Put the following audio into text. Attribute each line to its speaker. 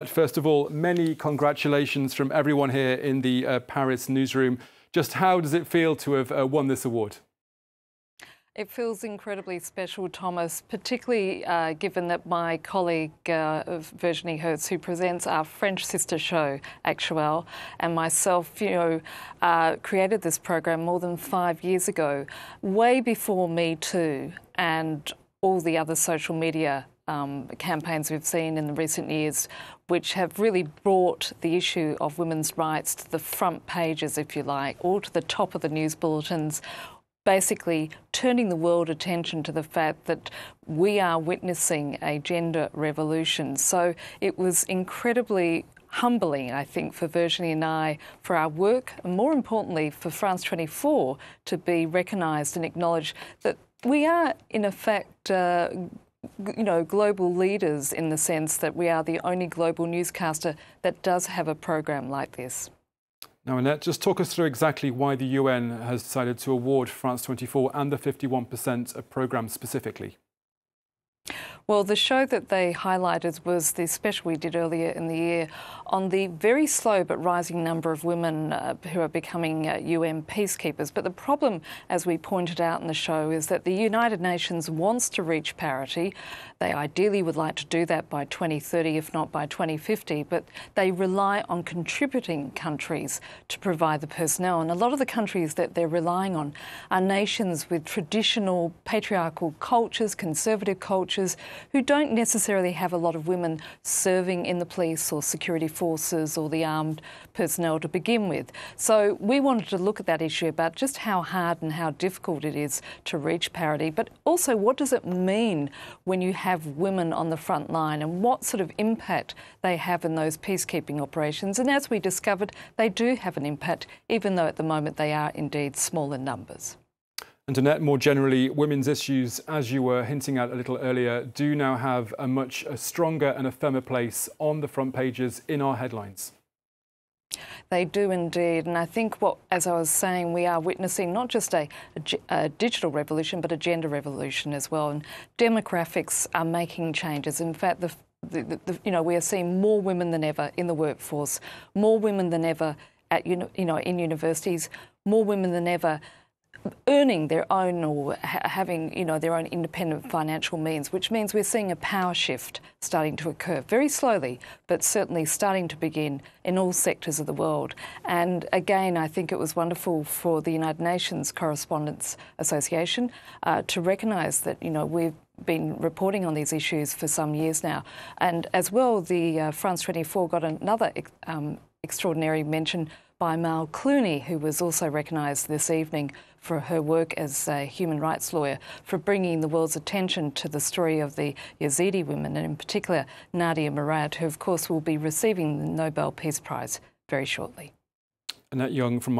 Speaker 1: First of all, many congratulations from everyone here in the Paris newsroom. Just how does it feel to have won this award?
Speaker 2: It feels incredibly special, Thomas, particularly given that my colleague Virginie Hertz, who presents our French sister show, Actuel, and myself, created this program more than 5 years ago, way before Me Too and all the other social media campaigns we've seen in the recent years, which have really brought the issue of women's rights to the front pages, if you like, or to the top of the news bulletins, basically turning the world attention to the fact that we are witnessing a gender revolution. So it was incredibly humbling, I think, for Virginie and I, for our work, and more importantly for France 24 to be recognised and acknowledged that we are, in effect, global leaders in the sense that we are the only global newscaster that does have a program like this.
Speaker 1: Now, Annette, just talk us through exactly why the UN has decided to award France 24 and the 51% programme specifically.
Speaker 2: Well, the show that they highlighted was the special we did earlier in the year on the very slow but rising number of women who are becoming UN peacekeepers. But the problem, as we pointed out in the show, is that the United Nations wants to reach parity. They ideally would like to do that by 2030, if not by 2050, but they rely on contributing countries to provide the personnel. And a lot of the countries that they're relying on are nations with traditional patriarchal cultures, conservative cultures, who don't necessarily have a lot of women serving in the police or security forces or the armed personnel to begin with. So we wanted to look at that issue about just how hard and how difficult it is to reach parity, but also what does it mean when you have women on the front line and what sort of impact they have in those peacekeeping operations. And as we discovered, they do have an impact, even though at the moment they are indeed small in numbers.
Speaker 1: And Annette, more generally, women's issues, as you were hinting at a little earlier, do now have a much stronger and a firmer place on the front pages in our headlines.
Speaker 2: They do indeed. And I think as I was saying, we are witnessing not just a digital revolution, but a gender revolution as well. And demographics are making changes. In fact, we are seeing more women than ever in the workforce, more women than ever at in universities, more women than ever earning their own or having their own independent financial means, which means we're seeing a power shift starting to occur very slowly, but certainly starting to begin in all sectors of the world. And again, I think it was wonderful for the United Nations Correspondents Association to recognise that we've been reporting on these issues for some years now. And as well, the France 24 got another extraordinary mention by Mal Clooney, who was also recognised this evening for her work as a human rights lawyer, for bringing the world's attention to the story of the Yazidi women, and in particular Nadia Murad, who of course will be receiving the Nobel Peace Prize very shortly.
Speaker 1: Annette Young from